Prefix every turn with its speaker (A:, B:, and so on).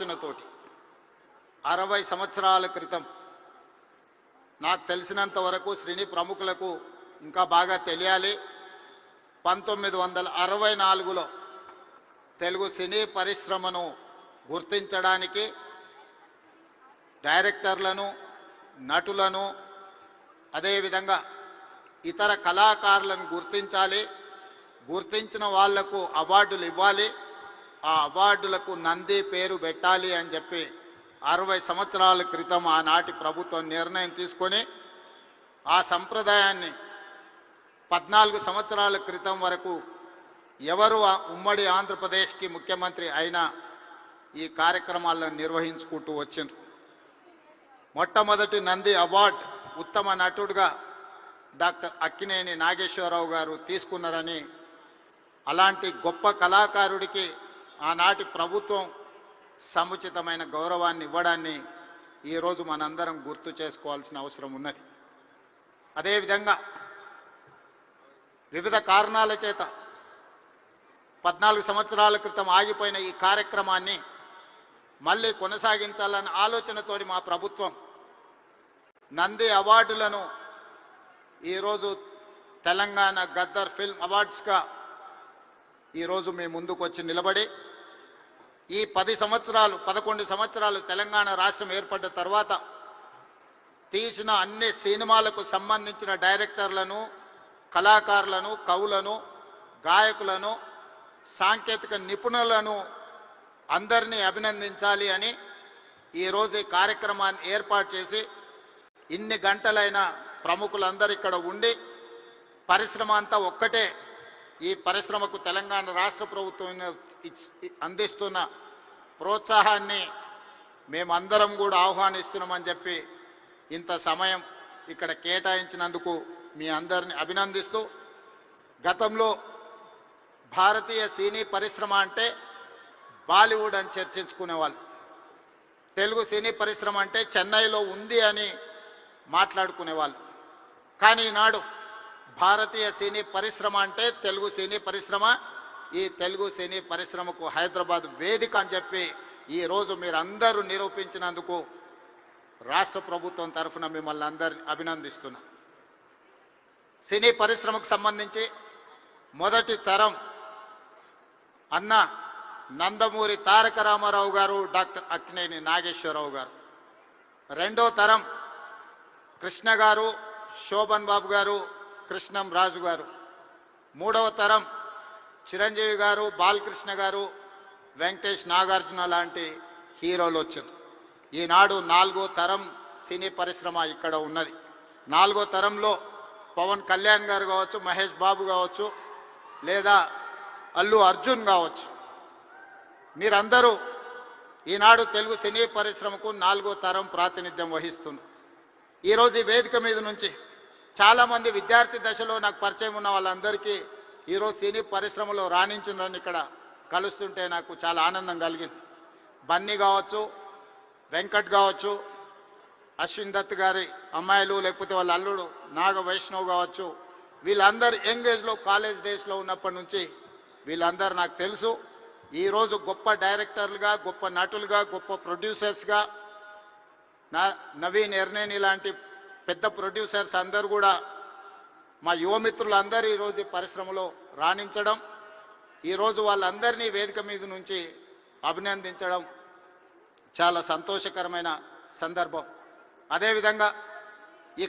A: ఆలోచనతోటి 60 సంవత్సరాల క్రితం నాకు తెలిసినంత వరకు సినీ ప్రముఖులకు ఇంకా బాగా తెలియాలి. 1964లో తెలుగు సినీ పరిశ్రమను గుర్తించడానికి డైరెక్టర్లను, నటులను, అదేవిధంగా ఇతర కళాకారులను గుర్తించాలి. గుర్తించిన వాళ్లకు అవార్డులు ఇవ్వాలి. ఆ అవార్డులకు నంది పేరు పెట్టాలి అని చెప్పి 60 సంవత్సరాల క్రితం ఆనాటి ప్రభుత్వం నిర్ణయం తీసుకొని ఆ సంప్రదాయాన్ని 14 సంవత్సరాల క్రితం వరకు ఎవరు ఉమ్మడి ఆంధ్రప్రదేశ్కి ముఖ్యమంత్రి అయినా ఈ కార్యక్రమాలను నిర్వహించుకుంటూ వచ్చిండ్రు. మొట్టమొదటి నంది అవార్డు ఉత్తమ నటుడుగా డాక్టర్ అక్కినేని నాగేశ్వరరావు గారు తీసుకున్నారని, అలాంటి గొప్ప కళాకారుడికి ఆనాటి ప్రభుత్వం సముచితమైన గౌరవాన్ని ఇవ్వడాన్ని ఈరోజు మనందరం గుర్తు చేసుకోవాల్సిన అవసరం ఉన్నది. అదేవిధంగా వివిధ కారణాల చేత 14 సంవత్సరాల క్రితం ఆగిపోయిన ఈ కార్యక్రమాన్ని మళ్ళీ కొనసాగించాలన్న ఆలోచనతోటి మా ప్రభుత్వం నంది అవార్డులను ఈరోజు తెలంగాణ గద్దర్ ఫిల్మ్ అవార్డ్స్గా ఈరోజు మీ ముందుకు వచ్చి నిలబడి ఈ 11 సంవత్సరాలు తెలంగాణ రాష్ట్రం ఏర్పడ్డ తర్వాత తీసిన అన్ని సినిమాలకు సంబంధించిన డైరెక్టర్లను, కళాకారులను, కవులను, గాయకులను, సాంకేతిక నిపుణులను అందరినీ అభినందించాలి అని ఈరోజు ఈ కార్యక్రమాన్ని ఏర్పాటు చేసి ఇన్ని గంటలైన ప్రముఖులందరూ ఇక్కడ ఉండి పరిశ్రమ అంతా ఒక్కటే, ఈ పరిశ్రమకు తెలంగాణ రాష్ట్ర ప్రభుత్వం అందిస్తున్న ప్రోత్సాహాన్ని మేమందరం కూడా ఆహ్వానిస్తున్నామని చెప్పి ఇంత సమయం ఇక్కడ కేటాయించినందుకు మీ అందరిని అభినందిస్తూ, గతంలో భారతీయ సినీ పరిశ్రమ అంటే బాలీవుడ్ అని చర్చించుకునేవాళ్ళు. తెలుగు సినీ పరిశ్రమ అంటే చెన్నైలో ఉంది అని మాట్లాడుకునేవాళ్ళు. కానీ ఈనాడు భారతీయ సినీ పరిశ్రమ అంటే తెలుగు సినీ పరిశ్రమ. ఈ తెలుగు సినీ పరిశ్రమకు హైదరాబాద్ వేదిక అని చెప్పి ఈరోజు మీరందరూ నిరూపించినందుకు రాష్ట్ర ప్రభుత్వం తరఫున మిమ్మల్ని అందరినీ అభినందిస్తున్నా. సినీ పరిశ్రమకు సంబంధించి మొదటి తరం అన్న నందమూరి తారక రామారావు గారు, డాక్టర్ అక్కినేని నాగేశ్వరరావు గారు. రెండో తరం కృష్ణ గారు, శోభన్ బాబు గారు, కృష్ణం రాజు గారు. మూడవ తరం చిరంజీవి గారు, బాలకృష్ణ గారు, వెంకటేష్, నాగార్జున లాంటి హీరోలు వచ్చారు. ఈనాడు 4వ తరం సినీ పరిశ్రమ ఇక్కడ ఉన్నది. 4వ తరంలో పవన్ కళ్యాణ్ గారు కావచ్చు, మహేష్ బాబు కావచ్చు, లేదా అల్లు అర్జున్ కావచ్చు. మీరందరూ ఈనాడు తెలుగు సినీ పరిశ్రమకు 4వ తరం ప్రాతినిధ్యం వహిస్తున్నారు. ఈరోజు ఈ వేదిక మీద నుంచి చాలామంది విద్యార్థి దశలో నాకు పరిచయం ఉన్న వాళ్ళందరికీ ఈరోజు సినీ పరిశ్రమలో రాణించిందని ఇక్కడ కలుస్తుంటే నాకు చాలా ఆనందం కలిగింది. బన్నీ కావచ్చు, వెంకట్ కావచ్చు, అశ్విన్ దత్ గారి అమ్మాయిలు, లేకపోతే వాళ్ళ అల్లుడు నాగ వైష్ణవ్ కావచ్చు, వీళ్ళందరూ యంగ్ ఏజ్లో కాలేజ్ డేస్లో ఉన్నప్పటి నుంచి వీళ్ళందరూ నాకు తెలుసు. ఈరోజు గొప్ప డైరెక్టర్లుగా, గొప్ప నటులుగా, గొప్ప ప్రొడ్యూసర్స్గా నవీన్ ఎర్నేని లాంటి పెద్ద ప్రొడ్యూసర్స్ అందరూ కూడా మా యువమిత్రులందరూ ఈరోజు పరిశ్రమలో రాణించడం, ఈరోజు వాళ్ళందరినీ వేదిక మీద నుంచి అభినందించడం చాలా సంతోషకరమైన సందర్భం. అదేవిధంగా ఈ